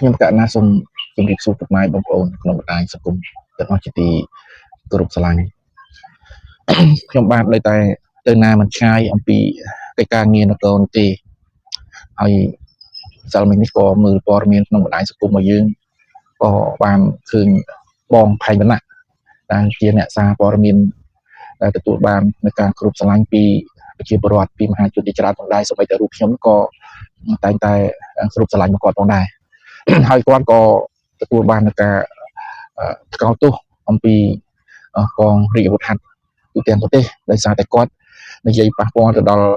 ខ្ញុំកណាសូមជម្រាបសួរពុកម៉ែបងប្អូនក្នុងបណ្ដាញសង្គមទាំងអស់ជាទីគោរពស្រឡាញ់ខ្ញុំបាទនៅតែទៅណាមិនឆ្ងាយអំពីកិច្ចការងារនគរទេហើយសិលមិញនេះក៏មើលព័ត៌មានក្នុងបណ្ដាញសង្គមរបស់យើងក៏បានឃើញបងផែងវណ្ណៈដែលជាអ្នកសារព័ត៌មានដែលទទួលបាននៅការគ្រប់ស្រឡាញ់ពីប្រជាពលរដ្ឋពីមហាជនជាច្រើនផងដែរសូម្បីតែរូបខ្ញុំក៏តែងតែគ្រប់ស្រឡាញ់មកគាត់ផងដែរហើយគាត់ក៏ទទួលបាននៅការថ្កោលទោសអំពីកងរាជអាវុធហត្ថទូទាំងប្រទេសដោយសារតែគាត់និយាយប៉ះពាល់ទៅដល់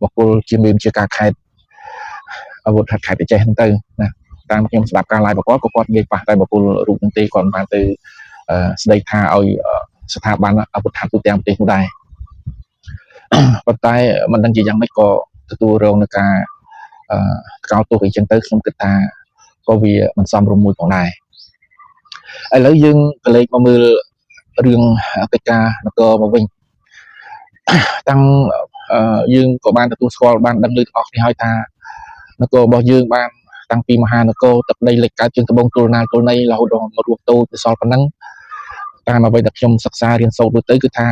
បុគ្គលជាមេជាការខេត្តអាវុធហត្ថខេត្តចេះហ្នឹងទៅណាតាមខ្ញុំស្ដាប់ការ live របស់គាត់និយាយប៉ះតែបុគ្គលរូបហ្នឹងទេគាត់បានទៅស្ដីថាឲ្យស្ថាប័នអាវុធហត្ថទូទាំងប្រទេសនោះដែរប៉ុន្តែមិនដឹងជាយ៉ាងម៉េចក៏ទទួលរងនឹងការថ្កោលទោសអីចឹងទៅខ្ញុំគិតថាក៏វាមិនសមរម្យមួយផងដែរឥឡូវយើងក៏លេចមកមើលរឿងកិច្ចការនគរមកវិញតាំងយើងក៏បានទទួលស្គាល់បានដឹងលើទាំងអស់គ្នាហើយថានគររបស់យើងបានតាំងពីមហានគរទឹកដីលិចកើតជាងត្បូងទល់ណាទល់ណីរហូតដល់មករួមតូចទៅសល់ប៉ុណ្ណឹងតាមអ្វីដែលខ្ញុំសិក្សារៀនសូត្រទៅគឺថា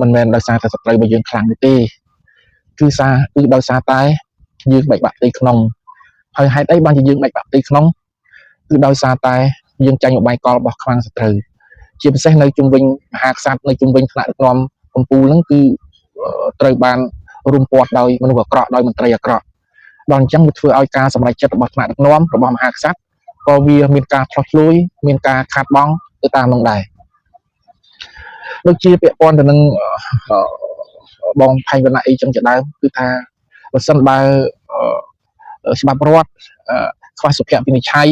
មិនមែនដោយសារតែសត្រូវរបស់យើងខ្លាំងទេគឺដោយសារតែយើងបែកបាក់ផ្ទៃក្នុងហើយហេតុអីបានជាយើងបែកបាក់ផ្ទៃក្នុងគឺដោយសារតែយើងចាញ់ឧបាយកលរបស់ខ្មាំងសត្រូវជាពិសេសនៅជុំវិញមហាក្សត្រនៅជុំវិញថ្នាក់ដឹកនាំកម្ពុជាហ្នឹងគឺត្រូវបានរុំព័ទ្ធដោយមនុស្សអាក្រក់ដោយមន្ត្រីអាក្រក់ដល់អញ្ចឹងវាធ្វើឲ្យការសម្រេចចិត្តរបស់ថ្នាក់ដឹកនាំរបស់មហាក្សត្រក៏វាមានការឆ្លោះឆ្លួយមានការខាតបង់ទៅតាមនោះដែរដូចជាពាក់ព័ន្ធទៅនឹងបងផែងវណ្ណៈអីចឹងជាដើមគឺថាបើសិនបើច្បាប់រដ្ឋខ្វះសុភវិនិច្ឆ័យ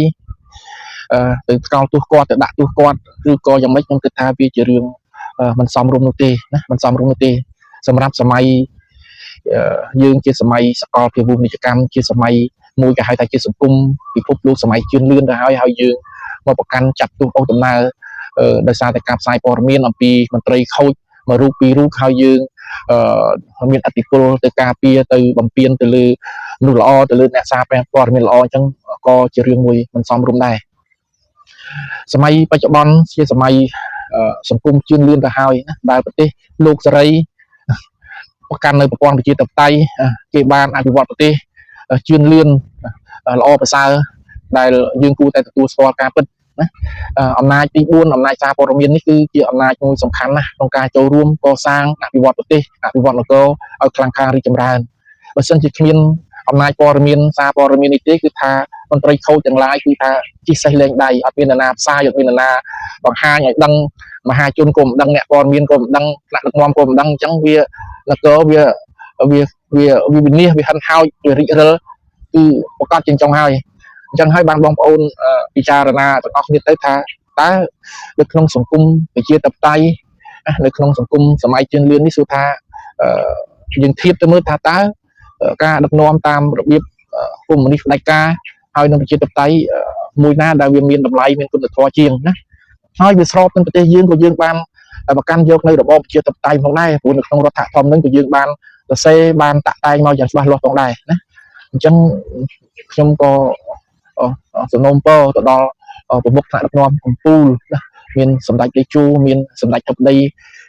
ទៅថ្កោលទោសគាត់ទៅដាក់ទោសគាត់ឬក៏យ៉ាងម៉េចខ្ញុំគិតថាវាជារឿងមិនសមរម្យនោះទេណាមិនសមរម្យនោះទេសម្រាប់សម័យយើងជាសម័យសកលភាវូបនីយកម្មជាសម័យមួយគេហៅថាជាសង្គមពិភពលោកសម័យជឿនលឿនទៅហើយយើងមកប្រកាន់ចាត់ទោសអូសដំណើរដោយសារតែការផ្សាយព័ត៌មានអំពីមន្ត្រីខូចមួយរូបពីររូបហើយយើងមានអធិពលទៅការពារទៅបំពេញទៅលើមនុស្សល្អទៅលើអ្នកសារព័ត៌មានល្អអញ្ចឹងក៏ជារឿងមួយមិនសមរម្យដែរសម័យបច្ចុប្បន្នជាសម័យសង្គមជឿនលឿនទៅហើយណាដែលប្រទេសលោកសេរីប្រកាន់នៅប្រព័ន្ធប្រជាធិបតេយ្យគេបានអភិវឌ្ឍប្រទេសជឿនលឿនល្អប្រសើរដែលយើងគួរតែទទួលស្គាល់ការពិតណាអំណាចទី4អំណាចសារព័ត៌មាននេះគឺជាអំណាចមួយសំខាន់ណាស់ក្នុងការចូលរួមកសាងអភិវឌ្ឍប្រទេសអភិវឌ្ឍនគរឲ្យខ្លាំងក្លារីកចម្រើនបើមិនជាគ្មានអំណាចព័ត៌មានសារព័ត៌មាននេះទេគឺថាមន្ត្រីខូចទាំងឡាយគឺថាជិះសេះលែងដៃអត់មាននរណាផ្សាយអត់មាននរណាបង្ហាញឲ្យដឹងមហាជនក៏មិនដឹងអ្នកព័ត៌មានក៏មិនដឹងថ្នាក់ដឹកនាំក៏មិនដឹងអញ្ចឹងវានគរវាវិនិច្ឆ័យវាហិនហោចវារិចរិលគឺប្រកាសជាចង់ហើយអញ្ចឹងហើយបានបងប្អូនពិចារណាទាំងអស់គ្នាទៅថាតើនៅក្នុងសង្គមប្រជាធិបតេយ្យនៅក្នុងសង្គមសម័យជឿនលឿននេះគឺថាយើងធៀបទៅមើលថាតើការដឹកនាំតាមរបៀបកុម្មុយនីសផ្ដាច់ការហើយនឹងប្រជាធិបតេយ្យមួយណាដែលវាមានតម្លៃមានគុណធម៌ជាងណាហើយវាស្របនឹងប្រទេសយើងក៏យើងបានប្រកាន់យកនៅរបបប្រជាធិបតេយ្យផងដែរព្រោះនៅក្នុងរដ្ឋធម្មនុញ្ញក៏យើងបានសរសេរបានតាក់តែងមកយ៉ាងច្បាស់លាស់ផងដែរណាអញ្ចឹងខ្ញុំក៏សំណូមពរទៅដល់ប្រមុខថ្នាក់ដឹកនាំកម្ពុជាណាមានសម្ដេចតេជោមានសម្ដេចធិបតី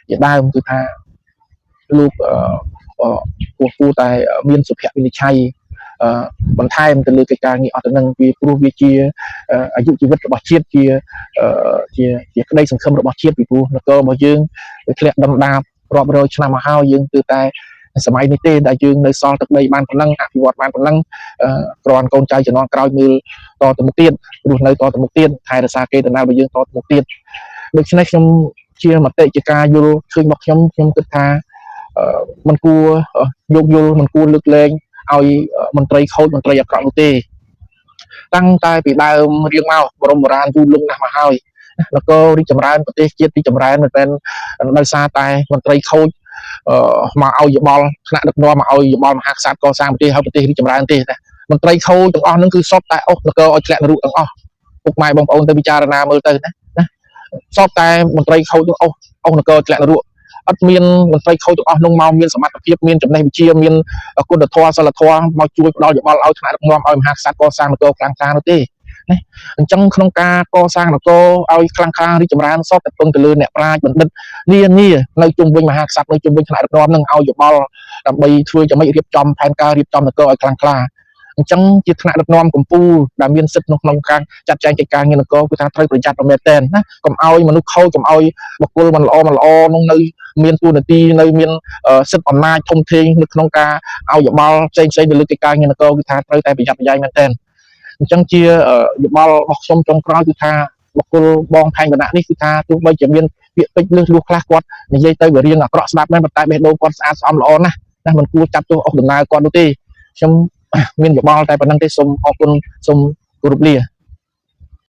ជាដើមគឺថាលោកគួរតែមានសុភវិនិច្ឆ័យបន្ថែមទៅលើកិច្ចការងារអត់ទៅនឹងពីព្រោះវាជាអាយុជីវិតរបស់ជាតិជាក្តីសង្ឃឹមរបស់ជាតិពីព្រោះនគររបស់យើងធ្លាក់ដុនដាបរាប់រយឆ្នាំមកហើយយើងគឺតែសម័យនេះទេដែលយើងនៅសល់ទឹកដីបានប៉ុណ្ណឹងអភិវឌ្ឍបានប៉ុណ្ណឹងគ្រាន់កូនចៅជំនាន់ក្រោយមើលតទៅមុខទៀតរស់នៅតទៅមុខទៀតថែរក្សាគេដំណើររបស់យើងតទៅមុខទៀតដូច្នេះខ្ញុំជាមតិជាការយល់ឃើញរបស់ខ្ញុំគិតថាមិនគួរយកយល់មិនគួរលើកលែងឲ្យមន្ត្រីខូចមន្ត្រីអាក្រក់នោះទេតាំងតែពីដើមរៀងមកបរមបុរាណយូរលង់ណាស់មកហើយនគររីកចម្រើនប្រទេសជាតិរីកចម្រើនមិនមែនដោយសារតែមន្ត្រីខូចមកឲ្យយោបល់ថ្នាក់ដឹកនាំមកឲ្យយោបល់មហាក្សត្រកសាងប្រទេសឲ្យប្រទេសរីកចម្រើនទេណាមន្ត្រីខូចទាំងអស់ហ្នឹងគឺសពតែអស់នគរឲ្យធ្លាក់នរកទាំងអស់ពុកម៉ែបងប្អូនទៅពិចារណាមើលទៅណាសពតែមន្ត្រីខូចទាំងអស់នគរធ្លាក់នរក អត់មានមន្ត្រីខូចទាំងអស់នោះមកមានសមត្ថភាពមានចំណេះវិជ្ជាមានគុណធម៌សិលធម៌មកជួយផ្ដល់យោបល់ឲ្យថ្នាក់ដឹកនាំឲ្យមហាក្សត្រកសាងនគរខ្លាំងក្លានោះទេណាអញ្ចឹងក្នុងការកសាងនគរឲ្យខ្លាំងក្លារីកចម្រើនសតតែពឹងទៅលើអ្នកប្រាជ្ញបណ្ឌិតនានានៅជុំវិញមហាក្សត្រនៅជុំវិញថ្នាក់ដឹកនាំនឹងឲ្យយោបល់ដើម្បីធ្វើយ៉ាងម៉េចរៀបចំផែនការរៀបចំនគរឲ្យខ្លាំងក្លាអញ្ចឹងជាថ្នាក់ដឹកនាំកម្ពុជាដែលមានសិទ្ធិក្នុងការចាត់ចែងកិច្ចការងារនគរគឺថាត្រូវប្រយ័ត្នមែនទែនណាកុំឲ្យមនុស្សខូចកុំឲ្យបុគ្គលមិនល្អនោះនៅមានទួនាទីនៅមានសិទ្ធិអំណាចធំធេងនៅក្នុងការឲ្យយោបល់ផ្សេងទៅលើកិច្ចការងារនគរគឺថាត្រូវតែប្រយ័ត្នប្រយែងមែនទែនអញ្ចឹងជាយោបល់របស់ខ្ញុំចុងក្រោយគឺថាបុគ្គលបងផែនគណៈនេះគឺថាទោះបីជាមានពាក្យពេចន៍លឺលួសខ្លះគាត់និយាយទៅវារៀងអាក្រក់ស្ដាប់មែនប៉ុន្តែបេះដូងគាត់ស្អាតស្អំល្អណាស់ណាមិនគួរចាប់ទោសអស់ដំណើរគាត់នោះទេខ្ញុំមានយោបល់តែប៉ុណ្្នឹងទេសូមអរគុណសូមគោរពលា